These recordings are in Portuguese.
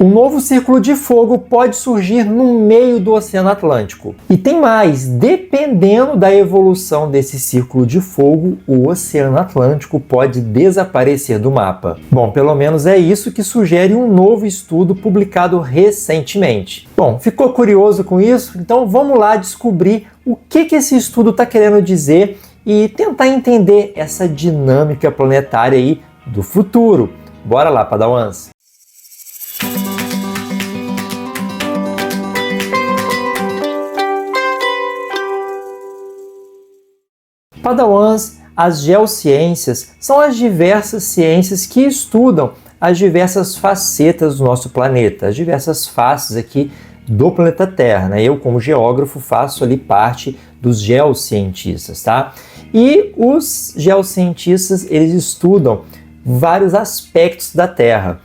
Um novo círculo de fogo pode surgir no meio do Oceano Atlântico. E tem mais, dependendo da evolução desse círculo de fogo, o Oceano Atlântico pode desaparecer do mapa. Bom, pelo menos é isso que sugere um novo estudo publicado recentemente. Bom, ficou curioso com isso? Então vamos lá descobrir o que esse estudo está querendo dizer e tentar entender essa dinâmica planetária aí do futuro. Bora lá, Padawans! Padawans, as geociências são as diversas ciências que estudam as diversas facetas do nosso planeta, as diversas faces aqui do planeta Terra, né? Eu, como geógrafo, faço ali parte dos geocientistas, tá? E os geocientistas, eles estudam vários aspectos da Terra.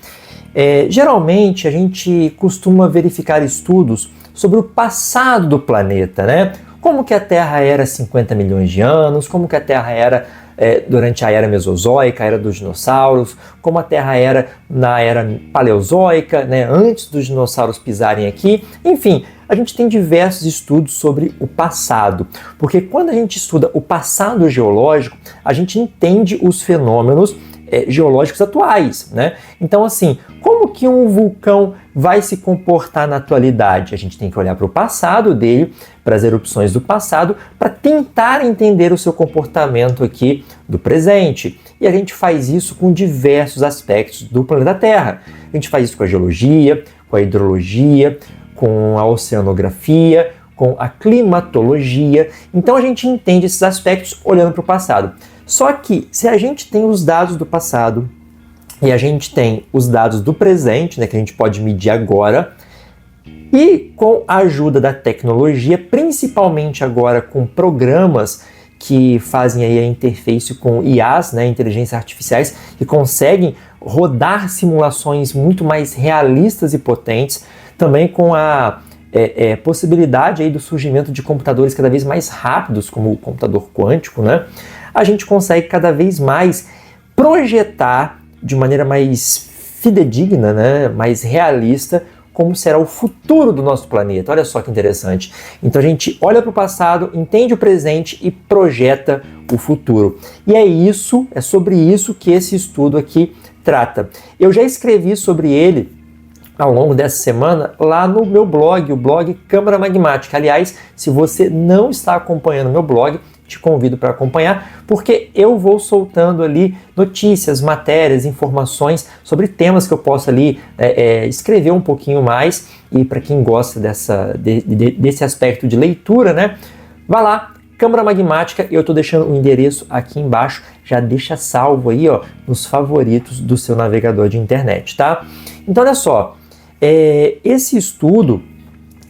Geralmente, a gente costuma verificar estudos sobre o passado do planeta, né? Como que a Terra era 50 milhões de anos, como que a Terra era durante a era mesozoica, a era dos dinossauros, como a Terra era na era paleozoica, né, antes dos dinossauros pisarem aqui. Enfim, a gente tem diversos estudos sobre o passado, porque quando a gente estuda o passado geológico, a gente entende os fenômenos geológicos atuais, né? Então, assim, como que um vulcão vai se comportar na atualidade? A gente tem que olhar para o passado dele, para as erupções do passado, para tentar entender o seu comportamento aqui do presente. E a gente faz isso com diversos aspectos do planeta Terra. A gente faz isso com a geologia, com a hidrologia, com a oceanografia, com a climatologia. Então a gente entende esses aspectos olhando para o passado. Só que se a gente tem os dados do passado e a gente tem os dados do presente, né, que a gente pode medir agora, e com a ajuda da tecnologia, principalmente agora com programas que fazem aí a interface com IAs, né, inteligências artificiais, e conseguem rodar simulações muito mais realistas e potentes, também com a possibilidade aí do surgimento de computadores cada vez mais rápidos, como o computador quântico, né? A gente consegue cada vez mais projetar de maneira mais fidedigna, né, mais realista, como será o futuro do nosso planeta. Olha só que interessante. Então a gente olha para o passado, entende o presente e projeta o futuro. E é sobre isso que esse estudo aqui trata. Eu já escrevi sobre ele ao longo dessa semana lá no meu blog, o blog Câmara Magmática. Aliás, se você não está acompanhando meu blog, te convido para acompanhar, porque eu vou soltando ali notícias, matérias, informações sobre temas que eu posso ali escrever um pouquinho mais. E para quem gosta desse aspecto de leitura, né, vá lá, Câmara Magmática, eu estou deixando o endereço aqui embaixo, já deixa salvo aí, ó, nos favoritos do seu navegador de internet, tá? Então olha só, esse estudo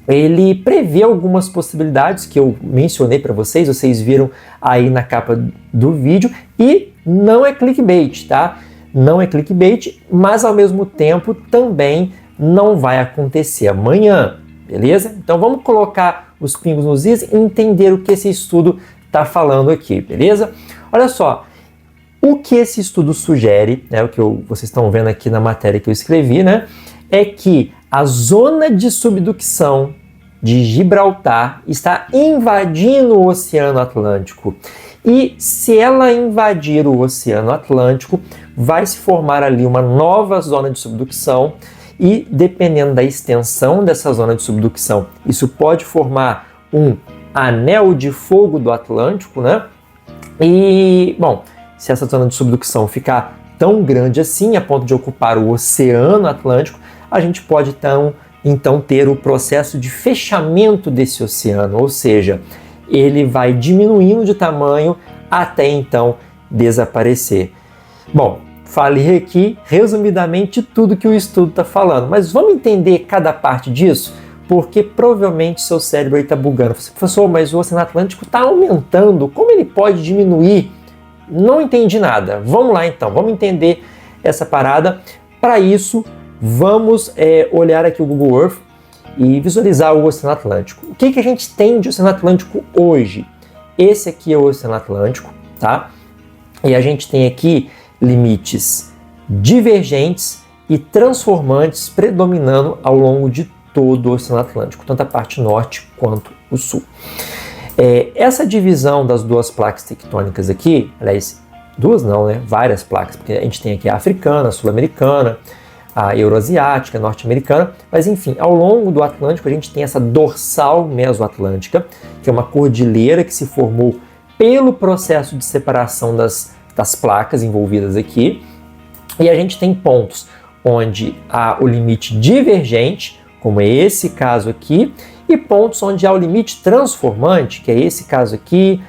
ele prevê algumas possibilidades que eu mencionei para vocês viram aí na capa do vídeo, e não é clickbait, tá? Não é clickbait, mas ao mesmo tempo também não vai acontecer amanhã, beleza? Então vamos colocar os pingos nos is e entender o que esse estudo está falando aqui, beleza? Olha só, o que esse estudo sugere, né, o que vocês estão vendo aqui na matéria que eu escrevi, né, é que a zona de subducção de Gibraltar está invadindo o Oceano Atlântico. E se ela invadir o Oceano Atlântico, vai se formar ali uma nova zona de subducção e, dependendo da extensão dessa zona de subdução, isso pode formar um anel de fogo do Atlântico, né? E, bom, se essa zona de subdução ficar tão grande assim, a ponto de ocupar o Oceano Atlântico, a gente pode então ter o processo de fechamento desse oceano, ou seja, ele vai diminuindo de tamanho até então desaparecer. Bom, falei aqui resumidamente tudo que o estudo está falando, mas vamos entender cada parte disso? Porque provavelmente seu cérebro está bugando. Professor, mas o Oceano Atlântico está aumentando, como ele pode diminuir? Não entendi nada. Vamos lá então, vamos entender essa parada. Para isso, vamos olhar aqui o Google Earth e visualizar o Oceano Atlântico. O que a gente tem de Oceano Atlântico hoje? Esse aqui é o Oceano Atlântico, tá? E a gente tem aqui limites divergentes e transformantes predominando ao longo de todo o Oceano Atlântico, tanto a parte norte quanto o sul. Essa divisão das duas placas tectônicas aqui, aliás, duas não, né? Várias placas, porque a gente tem aqui a africana, a sul-americana, a euroasiática, a norte-americana, mas enfim, ao longo do Atlântico a gente tem essa dorsal mesoatlântica, que é uma cordilheira que se formou pelo processo de separação das placas envolvidas aqui, e a gente tem pontos onde há o limite divergente, como é esse caso aqui, e pontos onde há o limite transformante, que é esse caso aqui,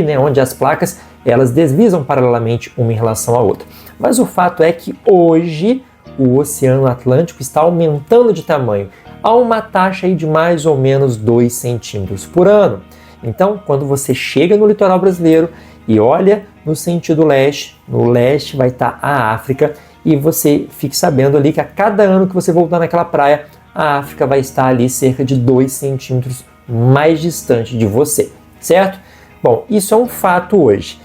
né, onde as placas elas deslizam paralelamente uma em relação à outra. Mas o fato é que hoje o Oceano Atlântico está aumentando de tamanho a uma taxa aí de mais ou menos 2 centímetros por ano. Então, quando você chega no litoral brasileiro e olha no sentido leste, no leste vai estar a África, e você fique sabendo ali que a cada ano que você voltar naquela praia, a África vai estar ali cerca de 2 centímetros mais distante de você, certo? Bom, isso é um fato hoje.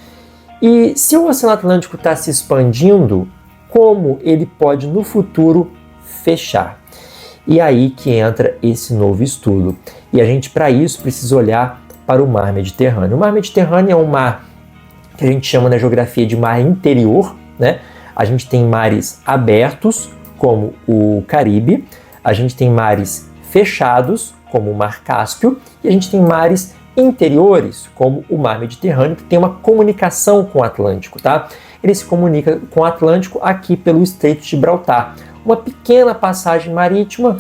E se o Oceano Atlântico está se expandindo, como ele pode no futuro fechar? E aí que entra esse novo estudo. E a gente, para isso, precisa olhar para o Mar Mediterrâneo. O Mar Mediterrâneo é um mar que a gente chama na geografia de mar interior, né? A gente tem mares abertos, como o Caribe, a gente tem mares fechados, como o Mar Cáspio, e a gente tem mares interiores, como o Mar Mediterrâneo, que tem uma comunicação com o Atlântico, tá? Ele se comunica com o Atlântico aqui pelo Estreito de Gibraltar, uma pequena passagem marítima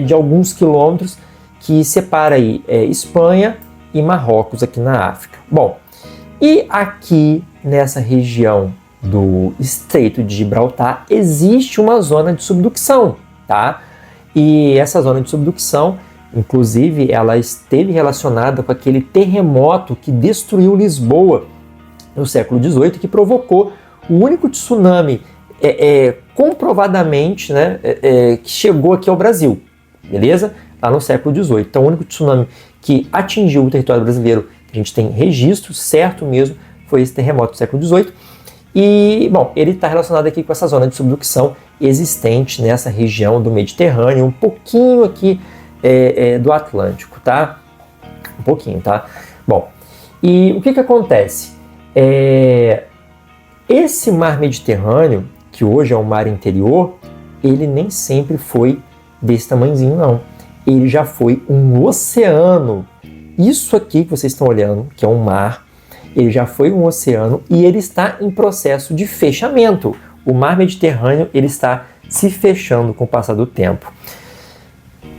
de alguns quilômetros que separa aí Espanha e Marrocos aqui na África. Bom, e aqui nessa região do Estreito de Gibraltar existe uma zona de subducção, tá? E essa zona de subducção, inclusive, ela esteve relacionada com aquele terremoto que destruiu Lisboa no século XVIII, que provocou o único tsunami comprovadamente, né, que chegou aqui ao Brasil, beleza? Lá no século XVIII. Então, o único tsunami que atingiu o território brasileiro, que a gente tem registro certo mesmo, foi esse terremoto do século XVIII. E, bom, ele está relacionado aqui com essa zona de subducção existente nessa região do Mediterrâneo, um pouquinho aqui do Atlântico, tá? Um pouquinho, tá? Bom, e o que acontece? Esse mar Mediterrâneo, que hoje é um mar interior, ele nem sempre foi desse tamanhozinho, não. Ele já foi um oceano. Isso aqui que vocês estão olhando, que é um mar, ele já foi um oceano e ele está em processo de fechamento. O mar Mediterrâneo ele está se fechando com o passar do tempo.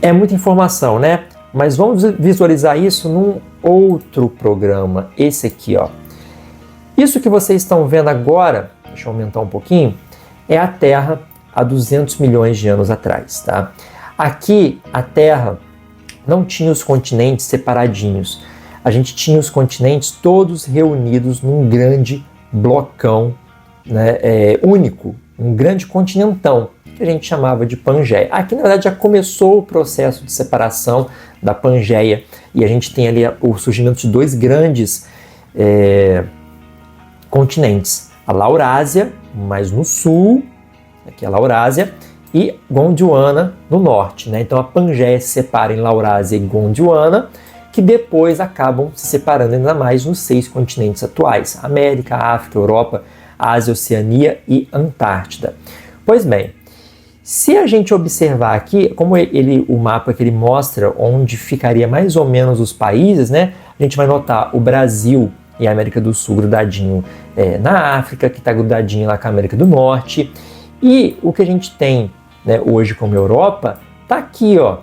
É muita informação, né? Mas vamos visualizar isso num outro programa, esse aqui, ó. Isso que vocês estão vendo agora, deixa eu aumentar um pouquinho, é a Terra há 200 milhões de anos atrás, tá? Aqui, a Terra não tinha os continentes separadinhos. A gente tinha os continentes todos reunidos num grande blocão, né, único, um grande continentão, que a gente chamava de Pangeia. Aqui, na verdade, já começou o processo de separação da Pangeia, e a gente tem ali o surgimento de dois grandes continentes. A Laurásia, mais no sul, aqui é a Laurásia, e Gondwana no norte, né? Então a Pangeia se separa em Laurásia e Gondwana, que depois acabam se separando ainda mais nos 6 continentes atuais: América, África, Europa, Ásia, Oceania e Antártida. Pois bem, se a gente observar aqui, como o mapa que ele mostra onde ficaria mais ou menos os países, né? A gente vai notar o Brasil e a América do Sul grudadinho na África, que está grudadinho lá com a América do Norte. E o que a gente tem, né, hoje como Europa, está aqui, ó.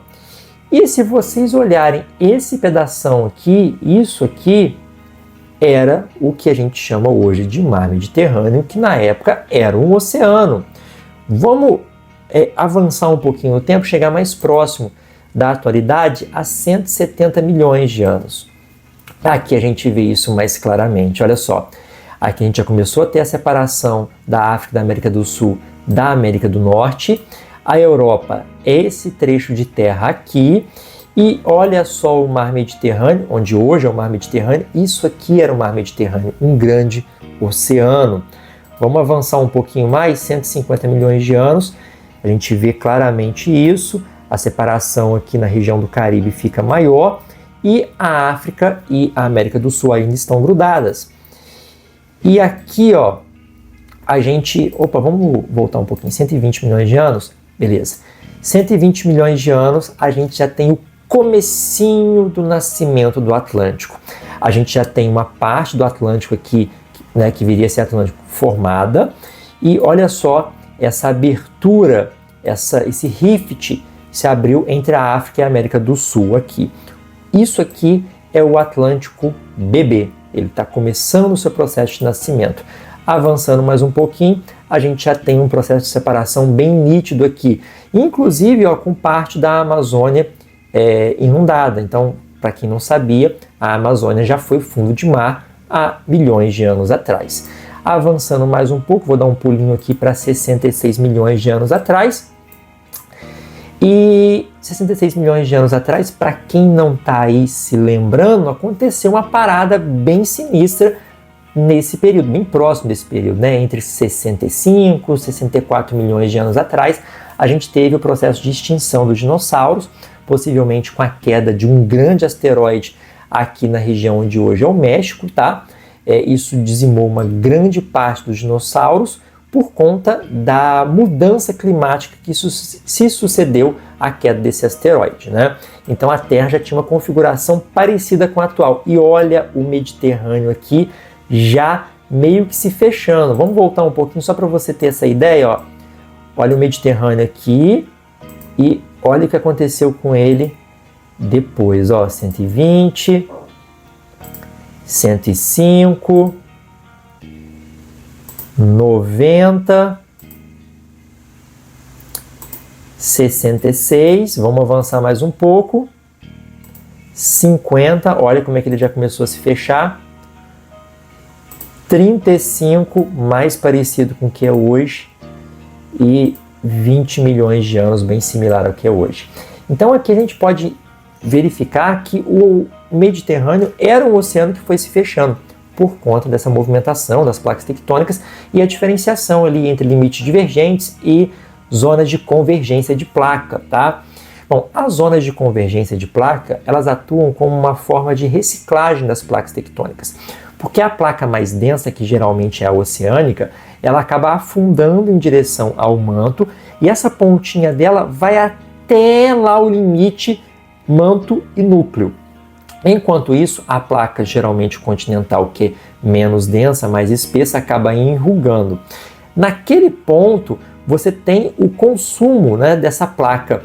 E se vocês olharem esse pedação aqui, isso aqui era o que a gente chama hoje de Mar Mediterrâneo, que na época era um oceano. Vamos avançar um pouquinho no tempo, chegar mais próximo da atualidade, a 170 milhões de anos. Aqui a gente vê isso mais claramente, olha só. Aqui a gente já começou a ter a separação da África, da América do Sul, da América do Norte. A Europa é esse trecho de terra aqui. E olha só o Mar Mediterrâneo, onde hoje é o Mar Mediterrâneo. Isso aqui era o Mar Mediterrâneo, um grande oceano. Vamos avançar um pouquinho mais, 150 milhões de anos, a gente vê claramente isso, a separação aqui na região do Caribe fica maior e a África e a América do Sul ainda estão grudadas. E aqui, ó, a gente... Opa, vamos voltar um pouquinho, 120 milhões de anos, beleza. 120 milhões de anos, a gente já tem o comecinho do nascimento do Atlântico. A gente já tem uma parte do Atlântico aqui, né, que viria a ser Atlântico, formada. E olha só essa abertura, esse rift se abriu entre a África e a América do Sul aqui. Isso aqui é o Atlântico bebê. Ele está começando o seu processo de nascimento. Avançando mais um pouquinho, a gente já tem um processo de separação bem nítido aqui. Inclusive, ó, com parte da Amazônia inundada. Então, para quem não sabia, a Amazônia já foi fundo de mar há milhões de anos atrás. Avançando mais um pouco, vou dar um pulinho aqui para 66 milhões de anos atrás. E 66 milhões de anos atrás, para quem não está aí se lembrando, aconteceu uma parada bem sinistra nesse período, bem próximo desse período, né? Entre 65 e 64 milhões de anos atrás, a gente teve o processo de extinção dos dinossauros, possivelmente com a queda de um grande asteroide aqui na região onde hoje é o México, tá? Isso dizimou uma grande parte dos dinossauros por conta da mudança climática que se sucedeu à queda desse asteroide, né? Então a Terra já tinha uma configuração parecida com a atual. E olha o Mediterrâneo aqui já meio que se fechando. Vamos voltar um pouquinho só para você ter essa ideia, ó. Olha o Mediterrâneo aqui e olha o que aconteceu com ele depois, ó, 120, 105, 90, 66, vamos avançar mais um pouco, 50, olha como é que ele já começou a se fechar, 35, mais parecido com o que é hoje, e 20 milhões de anos, bem similar ao que é hoje. Então aqui a gente pode verificar que o Mediterrâneo era um oceano que foi se fechando por conta dessa movimentação das placas tectônicas e a diferenciação ali entre limites divergentes e zonas de convergência de placa, tá? Bom, as zonas de convergência de placa, elas atuam como uma forma de reciclagem das placas tectônicas, porque a placa mais densa, que geralmente é a oceânica, ela acaba afundando em direção ao manto e essa pontinha dela vai até lá o limite manto e núcleo. Enquanto isso, a placa geralmente continental, que é menos densa, mais espessa, acaba enrugando. Naquele ponto, você tem o consumo, né, dessa placa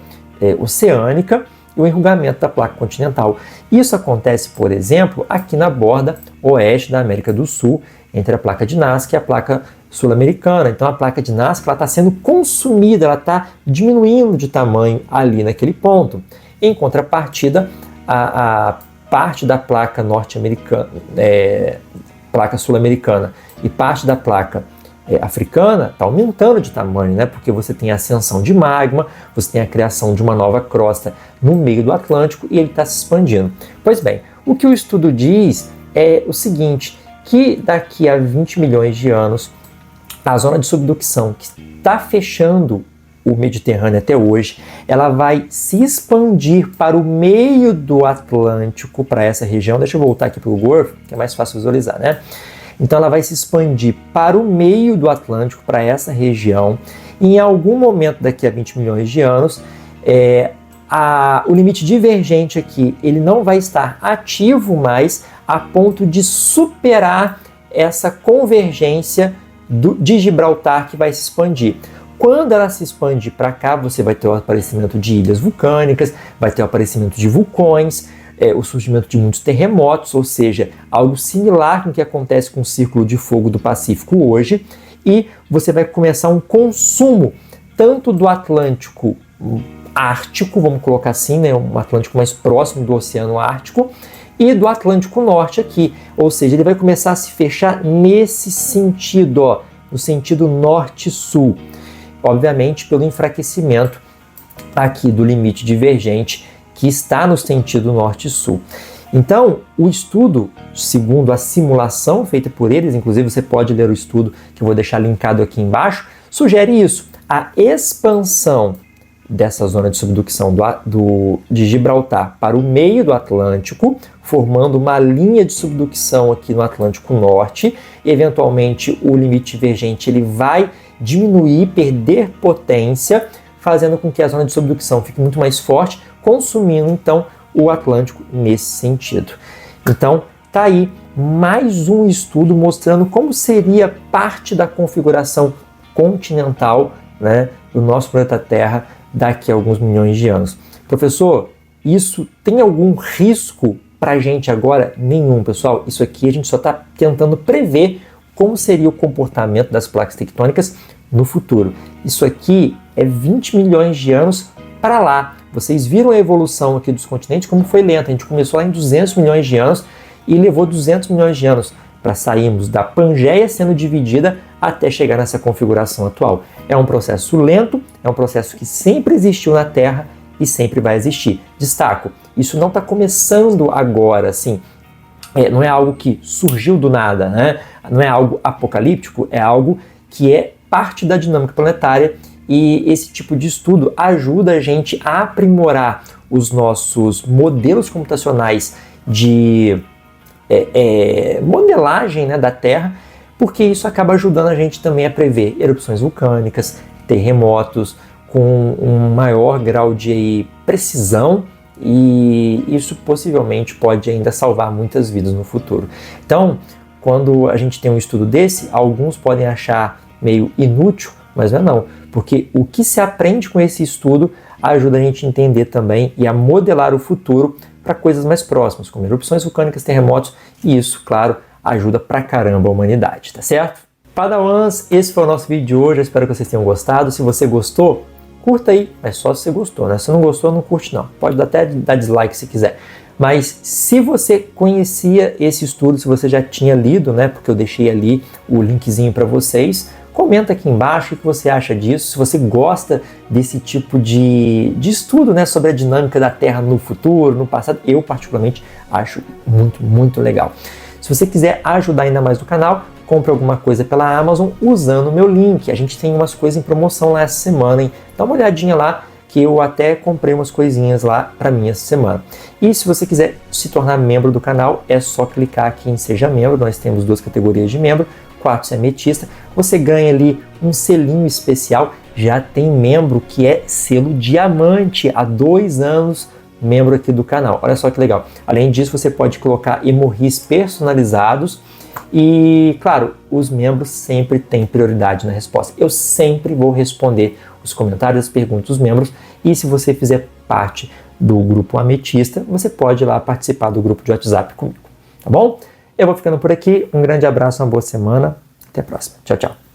oceânica e o enrugamento da placa continental. Isso acontece, por exemplo, aqui na borda oeste da América do Sul, entre a placa de Nazca e a placa sul-americana. Então a placa de Nazca está sendo consumida, ela está diminuindo de tamanho ali naquele ponto. Em contrapartida, a parte da placa norte-americana, placa sul-americana e parte da placa africana está aumentando de tamanho, né? Porque você tem a ascensão de magma, você tem a criação de uma nova crosta no meio do Atlântico e ele está se expandindo. Pois bem, o que o estudo diz é o seguinte, que daqui a 20 milhões de anos, a zona de subducção que está fechando o Mediterrâneo até hoje, ela vai se expandir para o meio do Atlântico, para essa região. Deixa eu voltar aqui para o Golfo, que é mais fácil visualizar, né? Então ela vai se expandir para o meio do Atlântico, para essa região, e em algum momento daqui a 20 milhões de anos, o limite divergente aqui, ele não vai estar ativo mais a ponto de superar essa convergência de Gibraltar que vai se expandir. Quando ela se expande para cá, você vai ter o aparecimento de ilhas vulcânicas, vai ter o aparecimento de vulcões, o surgimento de muitos terremotos, ou seja, algo similar com o que acontece com o Círculo de Fogo do Pacífico hoje, e você vai começar um consumo tanto do Atlântico Ártico, vamos colocar assim, né, um Atlântico mais próximo do Oceano Ártico, e do Atlântico Norte aqui, ou seja, ele vai começar a se fechar nesse sentido, ó, no sentido norte-sul. Obviamente pelo enfraquecimento aqui do limite divergente que está no sentido norte-sul. Então, o estudo, segundo a simulação feita por eles, inclusive você pode ler o estudo que eu vou deixar linkado aqui embaixo, sugere isso, a expansão dessa zona de subducção de Gibraltar para o meio do Atlântico, formando uma linha de subducção aqui no Atlântico Norte. Eventualmente, o limite divergente ele vai diminuir, perder potência, fazendo com que a zona de subducção fique muito mais forte, consumindo, então, o Atlântico nesse sentido. Então, tá aí mais um estudo mostrando como seria parte da configuração continental, né, do nosso planeta Terra daqui a alguns milhões de anos. Professor, isso tem algum risco para a gente agora? Nenhum, pessoal. Isso aqui a gente só está tentando prever como seria o comportamento das placas tectônicas no futuro. Isso aqui é 20 milhões de anos para lá. Vocês viram a evolução aqui dos continentes, como foi lenta. A gente começou lá em 200 milhões de anos e levou 200 milhões de anos para sairmos da Pangeia sendo dividida até chegar nessa configuração atual. É um processo lento, é um processo que sempre existiu na Terra e sempre vai existir. Destaco, isso não está começando agora, assim, não é algo que surgiu do nada, né? Não é algo apocalíptico, é algo que é parte da dinâmica planetária e esse tipo de estudo ajuda a gente a aprimorar os nossos modelos computacionais de modelagem, né, da Terra, porque isso acaba ajudando a gente também a prever erupções vulcânicas, terremotos, com um maior grau de precisão, e isso possivelmente pode ainda salvar muitas vidas no futuro. Então, quando a gente tem um estudo desse, alguns podem achar meio inútil, mas não, porque o que se aprende com esse estudo ajuda a gente a entender também e a modelar o futuro para coisas mais próximas, como erupções vulcânicas, terremotos, e isso, claro, ajuda pra caramba a humanidade, tá certo? Padawans, esse foi o nosso vídeo de hoje, eu espero que vocês tenham gostado. Se você gostou, curta aí, mas só se você gostou, né? Se não gostou, não curte não. Pode até dar dislike se quiser. Mas se você conhecia esse estudo, se você já tinha lido, né? Porque eu deixei ali o linkzinho para vocês, comenta aqui embaixo o que você acha disso, se você gosta desse tipo de estudo, né, sobre a dinâmica da Terra no futuro, no passado. Eu particularmente acho muito, muito legal. Se você quiser ajudar ainda mais o canal, compre alguma coisa pela Amazon usando o meu link. A gente tem umas coisas em promoção lá essa semana, hein? Dá uma olhadinha lá, que eu até comprei umas coisinhas lá para mim essa semana. E se você quiser se tornar membro do canal, é só clicar aqui em Seja Membro. Nós temos duas categorias de membro, quartzo e ametista. Você ganha ali um selinho especial. Já tem membro que é selo diamante, há 2 anos membro aqui do canal. Olha só que legal. Além disso, você pode colocar emojis personalizados e, claro, os membros sempre têm prioridade na resposta. Eu sempre vou responder os comentários, as perguntas dos membros, e se você fizer parte do grupo Ametista, você pode ir lá participar do grupo de WhatsApp comigo, tá bom? Eu vou ficando por aqui, um grande abraço, uma boa semana, até a próxima. Tchau, tchau.